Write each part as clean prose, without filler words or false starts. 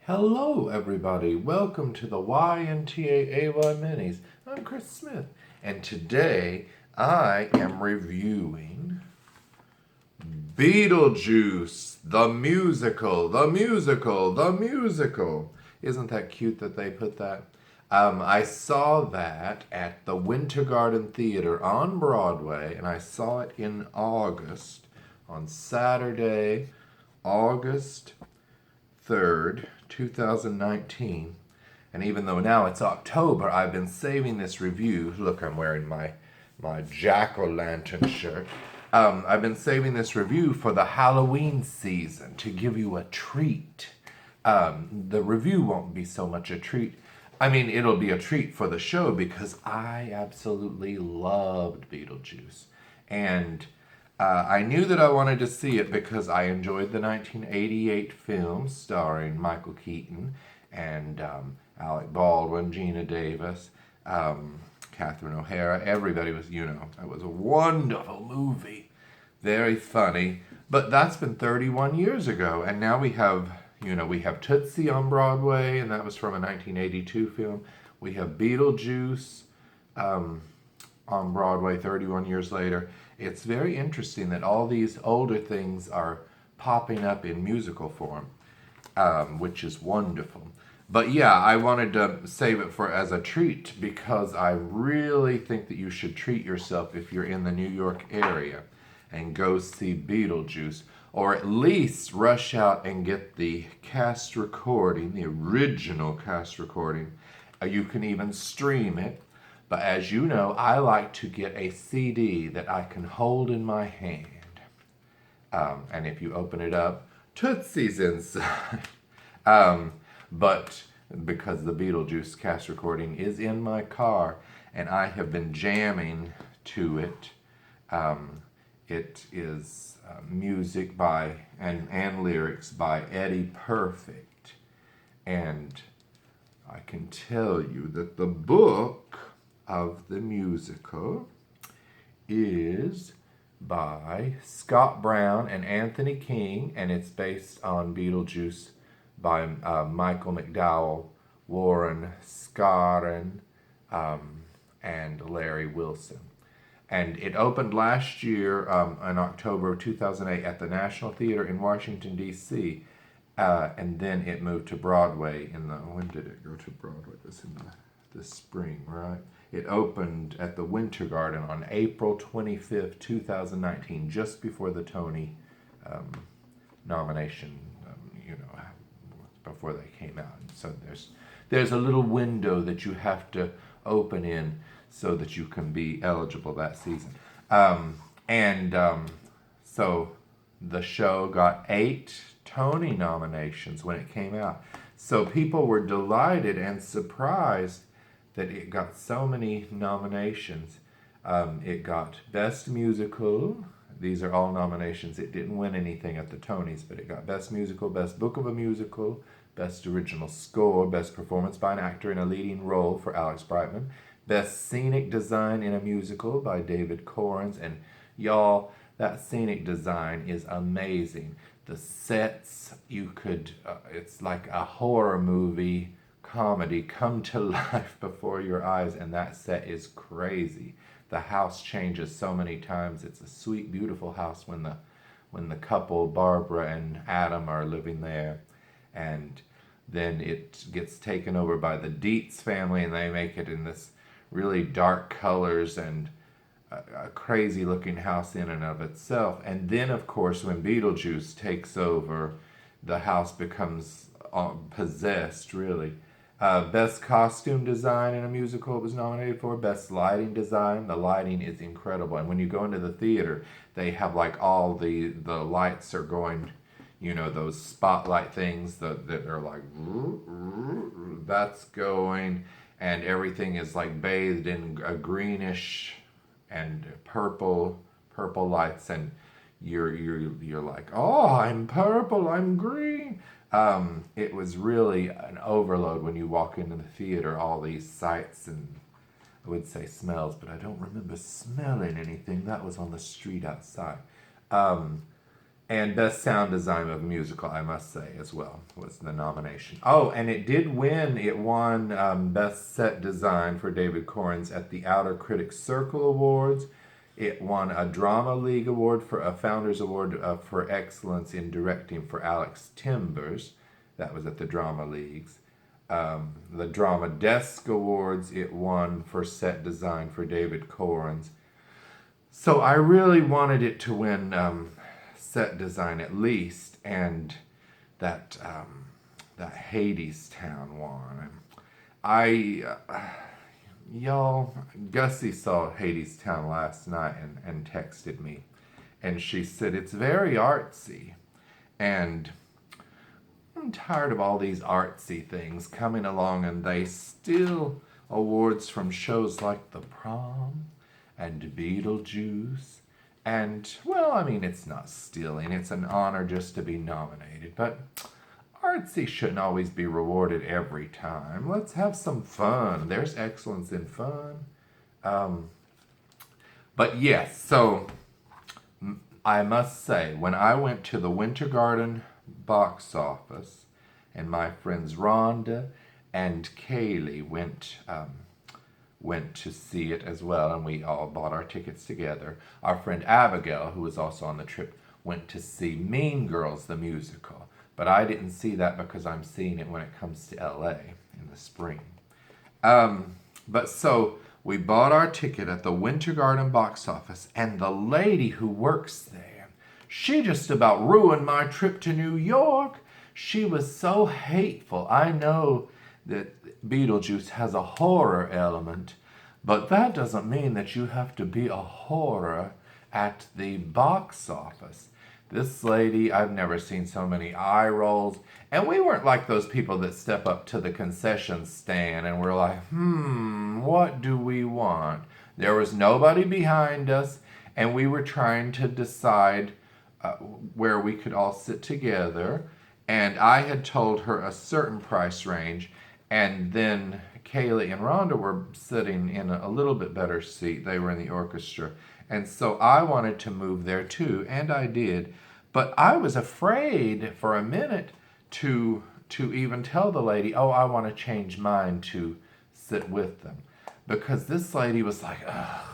Hello, everybody. Welcome to the YNTAAY Minis. I'm Chris Smith, and today I am reviewing Beetlejuice, the musical, the musical, the musical. Isn't that cute that they put that? I saw that at the Winter Garden Theater on Broadway, and I saw it in August, on Saturday, August 3rd, 2019. And even though now it's October, I've been saving this review. Look, I'm wearing my jack-o'-lantern shirt. I've been saving this review for the Halloween season to give you a treat. The review won't be so much a treat. I mean, it'll be a treat for the show because I absolutely loved Beetlejuice. And I knew that I wanted to see it because I enjoyed the 1988 film starring Michael Keaton and Alec Baldwin, Gina Davis, Catherine O'Hara. Everybody was, it was a wonderful movie. Very funny. But that's been 31 years ago. And now we have Tootsie on Broadway, and that was from a 1982 film. We have Beetlejuice on Broadway 31 years later. It's very interesting that all these older things are popping up in musical form, which is wonderful. But yeah, I wanted to save it for as a treat because I really think that you should treat yourself if you're in the New York area and go see Beetlejuice, or at least rush out and get the cast recording, the original cast recording. You can even stream it. But as you know, I like to get a CD that I can hold in my hand. And if you open it up, Tootsie's inside. But because the Beetlejuice cast recording is in my car, and I have been jamming to it. It is music by and lyrics by Eddie Perfect. And I can tell you that the book of the musical is by Scott Brown and Anthony King, and it's based on Beetlejuice by Michael McDowell, Warren Scarron, and Larry Wilson. And it opened last year in October of 2008 at the National Theater in Washington, D.C., and then it moved to Broadway when did it go to Broadway? It was in the spring, right? It opened at the Winter Garden on April 25th, 2019, just before the Tony nomination, before they came out. And so there's a little window that you have to open in so that you can be eligible that season. So the show got 8 Tony nominations when it came out. So people were delighted and surprised that it got so many nominations. It got Best Musical. These are all nominations. It didn't win anything at the Tonys, but it got Best Musical, Best Book of a Musical, Best Original Score, Best Performance by an Actor in a Leading Role for Alex Brightman, Best Scenic Design in a Musical by David Corns. And y'all, that scenic design is amazing. The sets, it's like a horror movie comedy come to life before your eyes, and that set is crazy. The house changes so many times. It's a sweet, beautiful house when the couple, Barbara and Adam, are living there. And then it gets taken over by the Dietz family, and they make it in this really dark colors and a crazy looking house in and of itself. And then, of course, when Beetlejuice takes over, the house becomes possessed, really. Best Costume Design in a Musical it was nominated for. Best Lighting Design. The lighting is incredible. And when you go into the theater, they have like all the lights are going, those spotlight things that are like, that's going. And everything is like bathed in a greenish and purple lights, and you're like, oh, I'm purple, I'm green. It was really an overload when you walk into the theater, all these sights and I would say smells, but I don't remember smelling anything. That was on the street outside. And Best Sound Design of a Musical, I must say, as well, was the nomination. Oh, and it did win. It won Best Set Design for David Corns at the Outer Critics Circle Awards. It won a Drama League Award for a Founders Award for Excellence in Directing for Alex Timbers. That was at the Drama Leagues. The Drama Desk Awards, it won for Set Design for David Corns. So I really wanted it to win set design at least, and that Hadestown one. Y'all, Gussie saw Hadestown last night and texted me, and she said it's very artsy, and I'm tired of all these artsy things coming along, and they steal awards from shows like The Prom and Beetlejuice. And, well, I mean, it's not stealing. It's an honor just to be nominated. But artsy shouldn't always be rewarded every time. Let's have some fun. There's excellence in fun. But yes, so I must say, when I went to the Winter Garden box office, and my friends Rhonda and Kaylee went to see it as well, and we all bought our tickets together. Our friend Abigail, who was also on the trip, went to see Mean Girls, the musical. But I didn't see that because I'm seeing it when it comes to LA in the spring. But so we bought our ticket at the Winter Garden box office, and the lady who works there, she just about ruined my trip to New York. She was so hateful. I know that Beetlejuice has a horror element, but that doesn't mean that you have to be a horror at the box office. This lady, I've never seen so many eye rolls, and we weren't like those people that step up to the concession stand and we're like, what do we want? There was nobody behind us, and we were trying to decide where we could all sit together, and I had told her a certain price range. And then Kaylee and Rhonda were sitting in a little bit better seat. They were in the orchestra. And so I wanted to move there too, and I did. But I was afraid for a minute to even tell the lady, oh, I want to change mine to sit with them. Because this lady was like, ugh.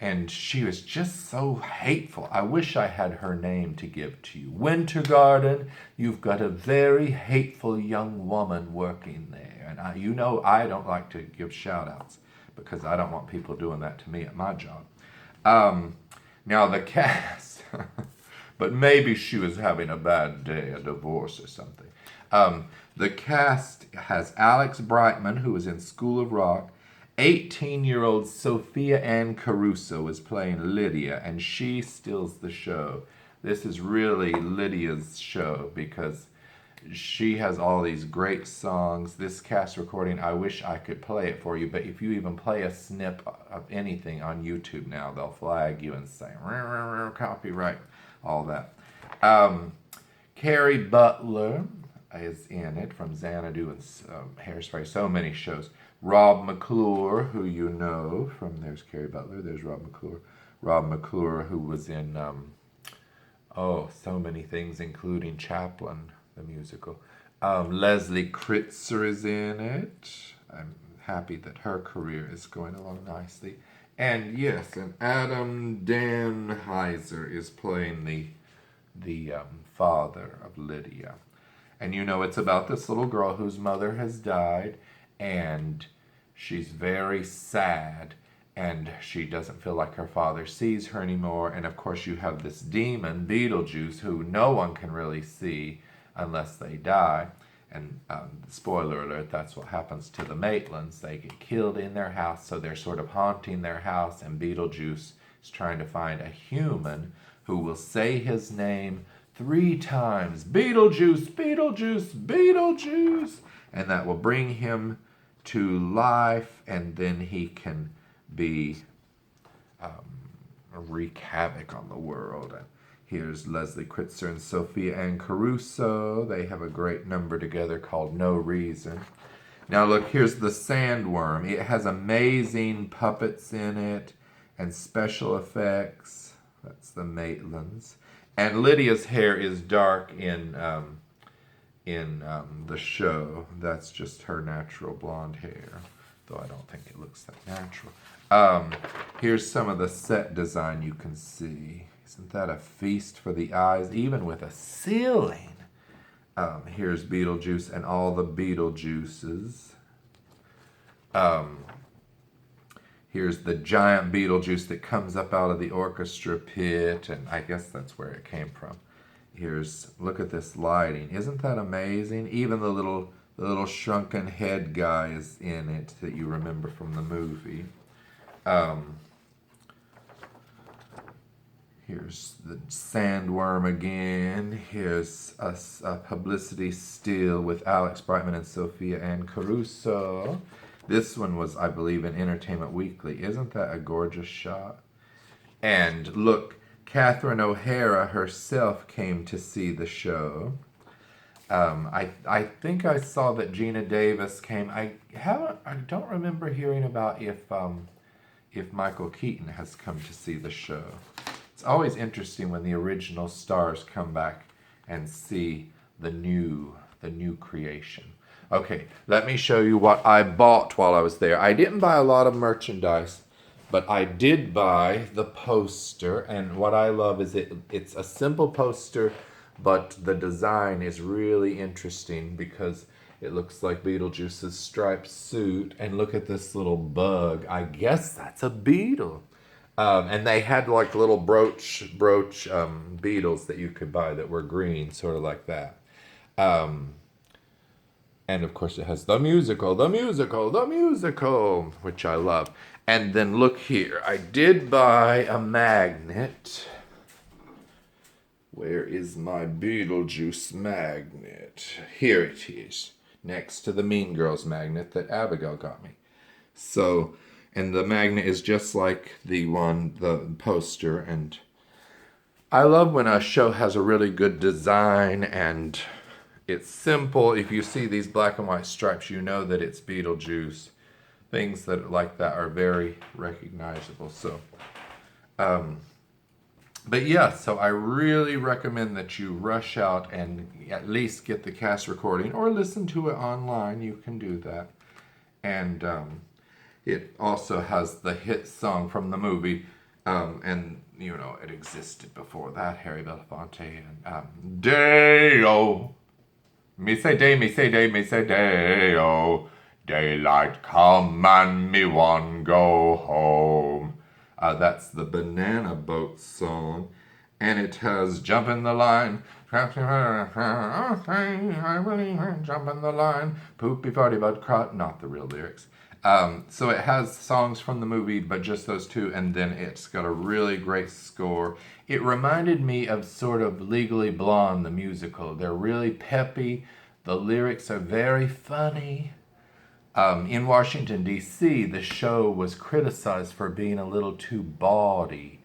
And she was just so hateful. I wish I had her name to give to you. Winter Garden, you've got a very hateful young woman working there. And I don't like to give shout outs because I don't want people doing that to me at my job. Now the cast, but maybe she was having a bad day, a divorce or something. The cast has Alex Brightman, who was in School of Rock. 18-year-old Sophia Ann Caruso is playing Lydia, and she steals the show. This is really Lydia's show because she has all these great songs. This cast recording, I wish I could play it for you, but if you even play a snip of anything on YouTube now, they'll flag you and say, copyright, all that. Carrie Butler is in it from Xanadu and Hairspray, so many shows. Rob McClure, who you know from, there's Carrie Butler, there's Rob McClure. Rob McClure, who was in, so many things, including Chaplin, the musical. Leslie Kritzer is in it. I'm happy that her career is going along nicely. And yes, and Adam Danheiser is playing the father of Lydia. And you know, it's about this little girl whose mother has died, and she's very sad, and she doesn't feel like her father sees her anymore. And of course you have this demon, Beetlejuice, who no one can really see unless they die. And spoiler alert, that's what happens to the Maitlands. They get killed in their house, so they're sort of haunting their house, and Beetlejuice is trying to find a human who will say his name 3 times. Beetlejuice, Beetlejuice, Beetlejuice. And that will bring him to life, and then he can wreak havoc on the world. And here's Leslie Kritzer and Sophia Ann Caruso. They have a great number together called No Reason. Now look, here's the Sandworm. It has amazing puppets in it and special effects. That's the Maitlands. And Lydia's hair is dark in the show. That's just her natural blonde hair, though I don't think it looks that natural. Here's some of the set design you can see. Isn't that a feast for the eyes, even with a ceiling? Here's Beetlejuice and all the Beetlejuices. Here's the giant Beetlejuice that comes up out of the orchestra pit, and I guess that's where it came from. Look at this lighting. Isn't that amazing? Even the little shrunken head guy is in it that you remember from the movie. Here's the sandworm again. Here's a publicity still with Alex Brightman and Sophia Ann Caruso. This one was, I believe, in Entertainment Weekly. Isn't that a gorgeous shot? And look, Catherine O'Hara herself came to see the show. I think I saw that Gina Davis came. I don't remember hearing about if Michael Keaton has come to see the show. It's always interesting when the original stars come back and see the new creation. Okay, let me show you what I bought while I was there. I didn't buy a lot of merchandise, but I did buy the poster, and what I love is it's a simple poster, but the design is really interesting because it looks like Beetlejuice's striped suit, and look at this little bug. I guess that's a beetle. And they had like little brooch beetles that you could buy that were green, sort of like that. And of course it has the musical, which I love. And then look here, I did buy a magnet. Where is my Beetlejuice magnet? Here it is, next to the Mean Girls magnet that Abigail got me. So, and the magnet is just like the poster, and I love when a show has a really good design and it's simple. If you see these black and white stripes, you know that it's Beetlejuice. Things that like that are very recognizable. So, but yeah, so I really recommend that you rush out and at least get the cast recording or listen to it online. You can do that. And it also has the hit song from the movie. And, you know, it existed before that, Harry Belafonte. And Day-O. Me say day, me say day, me say day-o. Daylight come and me one go home. That's the Banana Boat song. And it has Jump in the Line. I really jump in the line. Poopy farty butt crot. Not the real lyrics. So it has songs from the movie, but just those two, and then it's got a really great score. It reminded me of sort of Legally Blonde, the musical. They're really peppy. The lyrics are very funny. In Washington, D.C., the show was criticized for being a little too bawdy.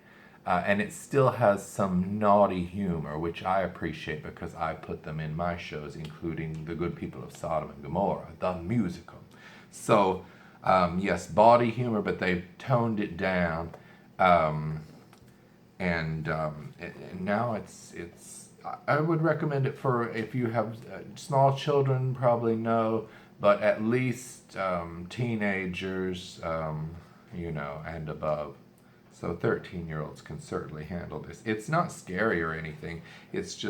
And it still has some naughty humor, which I appreciate because I put them in my shows, including The Good People of Sodom and Gomorrah, the musical. So, yes, bawdy humor, but they've toned it down. And now I would recommend it for if you have small children, probably no, but at least teenagers, and above. So 13-year-olds can certainly handle this. It's not scary or anything. It's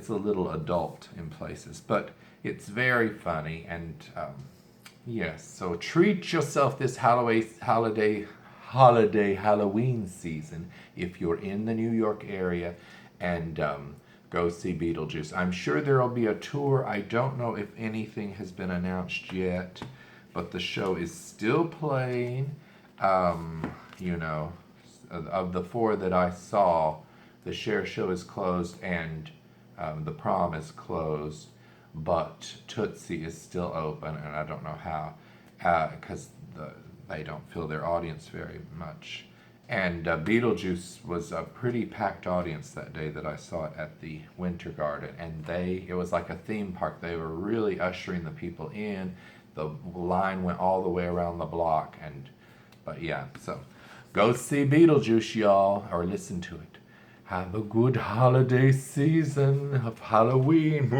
a little adult in places, but it's very funny. And yes, so treat yourself this holiday Halloween season if you're in the New York area, and go see Beetlejuice. I'm sure there'll be a tour. I don't know if anything has been announced yet, but the show is still playing. Of the four that I saw, the Cher show is closed and the Prom is closed, but Tootsie is still open, and I don't know how, because they don't fill their audience very much. And Beetlejuice was a pretty packed audience that day that I saw it at the Winter Garden, and it was like a theme park. They were really ushering the people in. The line went all the way around the block, but yeah, so go see Beetlejuice, y'all, or listen to it. Have a good holiday season of Halloween.